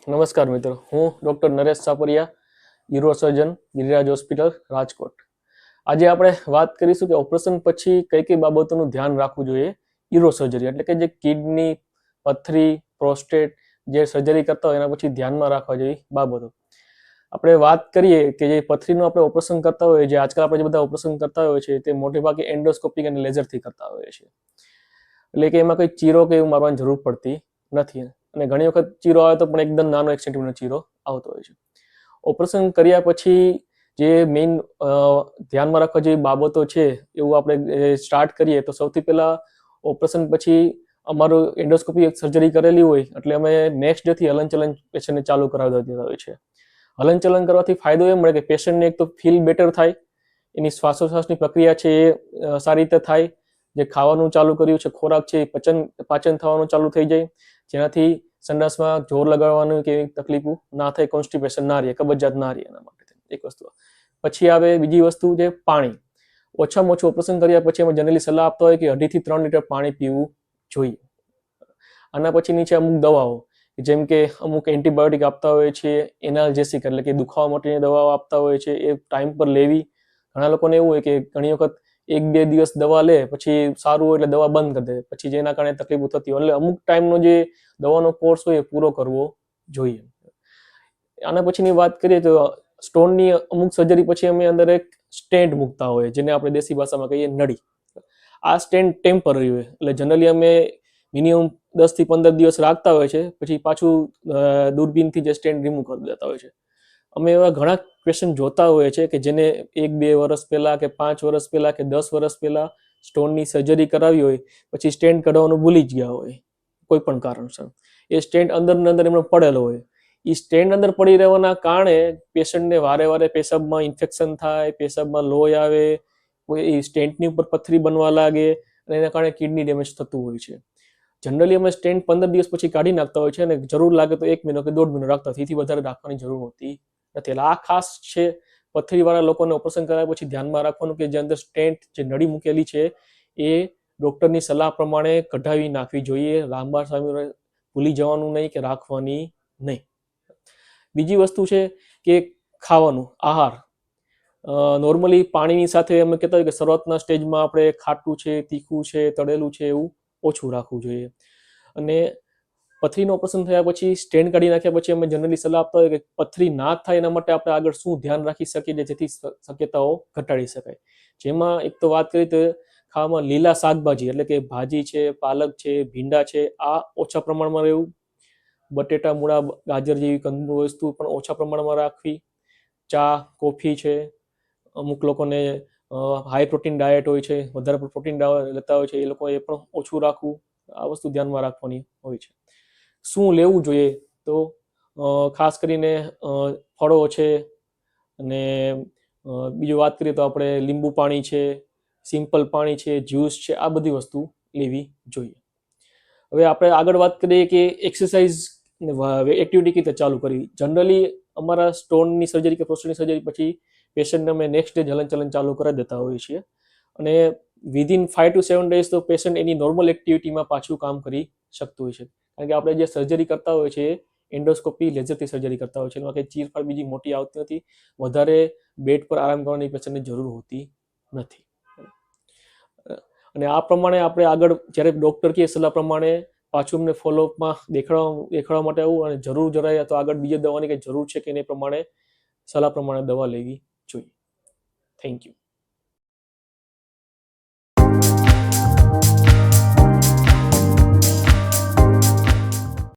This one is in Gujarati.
નમસ્કાર મિત્રો, હું ડૉક્ટર નરેશ સાપરિયા, યુરોસર્જન, ગિરિરાજ હોસ્પિટલ, રાજકોટ. આજે આપણે વાત કરીશું કે ઓપરેશન પછી કઈ કઈ બાબતોનું ધ્યાન રાખવું જોઈએ યુરોસર્જરી એટલે કે જે કિડની, પથરી, પ્રોસ્ટેટ જે સર્જરી કરતા હોય એના પછી ધ્યાનમાં રાખવા જેવી બાબતો. આપણે વાત કરીએ કે જે પથરીનું આપણે ઓપરેશન કરતા હોઈએ, જે આજકાલ આપણે જે બધા ઓપરેશન કરતા હોય છે તે મોટે ભાગે એન્ડોસ્કોપિક અને લેઝરથી કરતા હોઈએ છીએ. એટલે કે એમાં કોઈ ચીરો કે એવું મારવાની જરૂર પડતી નથી, અને ઘણી વખત ચીરો આવે તો પણ એકદમ નાનો 1 સેન્ટીમીટર ચીરો આવતો હોય છે. ઓપરેશન કર્યા પછી જે મેઇન ધ્યાનમાં રાખવા જેવી બાબતો છે એવું આપણે સ્ટાર્ટ કરીએ તો સૌથી પહેલા ઓપરેશન પછી અમારું એન્ડોસ્કોપી સર્જરી કરેલી હોય એટલે અમે નેક્સ્ટ ડેથી હલનચલન પેશન્ટને ચાલુ કરાવી દેતા હોય છે. હલનચલન કરવાથી ફાયદો એ મળે કે પેશન્ટને એક તો ફીલ બેટર થાય, એની શ્વાસોશ્વાસની પ્રક્રિયા છે એ સારી રીતે થાય, જે ખાવાનું ચાલુ કર્યું છે ખોરાક છે એ પાચન થવાનું ચાલુ થઈ જાય, જેનાથી સંડાસમાં જોર લગાડવાનું કે તકલીફો ના થાય, કોન્સ્ટિપેશન ના રહે, કબજિયાત ના રહે. એના માટે એક વસ્તુ. પછી આવે બીજી વસ્તુ છે પાણી. ઓછામાં ઓછું ઓપરેશન કર્યા પછી અમે જનરલી સલાહ આપતા હોય કે 2.5 થી 3 લીટર પાણી પીવું જોઈએ. આના પછીની છે અમુક દવાઓ, જેમ કે અમુક એન્ટીબાયોટિક આપતા હોય છે, એનાલ્જેસિક એટલે કે દુખાવા માટેની દવાઓ આપતા હોય છે, એ ટાઈમ પર લેવી. ઘણા લોકોને એવું હોય કે ઘણી વખત 1-2 દિવસ દવા લે પછી સારું હોય એટલે દવા બંધ કરી દે, પછી જેના કારણે તકલીફો થતી હોય. એટલે અમુક ટાઈમનો જે દવાનો કોર્સ હોય એ પૂરો કરવો જોઈએ. આના પછીની વાત કરીએ તો સ્ટોનની અમુક સર્જરી પછી અમે અંદર એક સ્ટેન્ટ મૂકતા હોય, જેને આપણે દેશી ભાષામાં કહીએ નળી. આ સ્ટેન્ટ ટેમ્પરરી હોય એટલે જનરલી અમે મિનિમમ 10 થી 15 દિવસ રાખતા હોય છે, પછી પાછું દૂરબીનથી જે સ્ટેન્ટ રિમૂવ કરી દેતા હોય છે. અમે એવા ઘણા પેશન્ટ જોતા હોઈએ છે કે જેને 1-2 વર્ષ પહેલા કે 5 વર્ષ પહેલા કે 10 વર્ષ પહેલા સ્ટોનની સર્જરી કરાવી હોય, પછી સ્ટેન્ટ કઢાવવાનું ભૂલી જ ગયા હોય કોઈ પણ કારણસર. એ સ્ટેન્ટ અંદર એમનો પડેલો હોય. એ સ્ટેન્ટ અંદર પડી રહેવાના કારણે પેશન્ટને વારે વારે પેશાબમાં ઇન્ફેક્શન થાય, પેશાબમાં લોહી આવે, એ સ્ટેન્ટની ઉપર પથરી બનવા લાગે અને એના કારણે કિડની ડેમેજ થતું હોય છે. જનરલી અમે સ્ટેન્ટ 15 દિવસ પછી કાઢી નાખતા હોય છે, અને જરૂર લાગે તો 1 મહિનો કે 1.5 મહિનો રાખતા હોય, એથી વધારે રાખવાની જરૂર હોતી નથી. એટલે આ ખાસ છે પથરીવાળા લોકોને ઓપરેશન કરાવ્યા પછી ધ્યાનમાં રાખવાનું કે જે અંદર સ્ટેન્ટ જે નળી મૂકેલી છે એ ડૉક્ટરની સલાહ પ્રમાણે કઢાવી નાખવી જોઈએ. લાંબા સમય ભૂલી જવાનું નહીં કે રાખવાની નહીં. બીજી વસ્તુ છે કે ખાવાનું, આહાર. નોર્મલી પાણીની સાથે અમે કહેતા હોય કે શરૂઆતના સ્ટેજમાં આપણે ખાટું છે, તીખું છે, તળેલું છે એવું ઓછું રાખવું જોઈએ. અને પથરીનું ઓપરેશન થયા પછી સ્ટેન્ટ કાઢી નાખ્યા પછી અમે જનરલી સલાહ આપતા હોય કે પથરી ના થાય એના માટે આપણે આગળ શું ધ્યાન રાખી શકીએ જેથી શક્યતાઓ ઘટાડી શકાય. જેમાં એક તો વાત કરીએ તો ખાવામાં લીલા શાકભાજી એટલે કે ભાજી છે, પાલક છે, ભીંડા છે, આ ઓછા પ્રમાણમાં રહેવું. બટેટા, મૂળા, ગાજર જેવી કંદમૂળ વસ્તુ પણ ઓછા પ્રમાણમાં રાખવી. ચા, કોફી છે, અમુક લોકોને હાઈ પ્રોટીન ડાયટ હોય છે, વધારે પ્રોટીન લેતા હોય છે, એ લોકો એ પણ ઓછું રાખવું. આ વસ્તુ ધ્યાનમાં રાખવાની હોય છે. શું લેવું જોઈએ તો ખાસ કરીને ફળો છે, અને બીજું વાત કરીએ તો આપણે લીંબુ પાણી છે, સિમ્પલ પાણી છે, જ્યુસ છે, આ બધી વસ્તુ લેવી જોઈએ. હવે આપણે આગળ વાત કરીએ કે એક્સરસાઇઝ એક્ટિવિટી કઈ રીતે ચાલુ કરવી. જનરલી અમારા સ્ટોનની સર્જરી કે પ્રોસ્ટેટની સર્જરી પછી પેશન્ટને અમે નેક્સ્ટ ડે હલનચલન ચાલુ કરી દેતા હોઈએ છીએ, અને વિધિન 5 to 7 days તો પેશન્ટ એની નોર્મલ એક્ટિવિટીમાં પાછું કામ કરી શકતું હોય છે. કારણ કે આપણે જે સર્જરી કરતા હોય છે એન્ડોસ્કોપી લેઝરથી સર્જરી કરતા હોય છે, એમાં કંઈ ચીરફાડ બીજી મોટી આવતી નથી. વધારે બેડ પર આરામ કરવાની પેશન્ટને જરૂર હોતી નથી. અને આ પ્રમાણે આપણે આગળ જ્યારે ડૉક્ટર કહે સલાહ પ્રમાણે પાછું અમને ફોલોઅપમાં દેખાડવા માટે આવું, અને જરૂર જણાય તો આગળ બીજી દવાની કંઈ જરૂર છે કે એને પ્રમાણે સલાહ પ્રમાણે દવા લેવી જોઈએ. Thank you.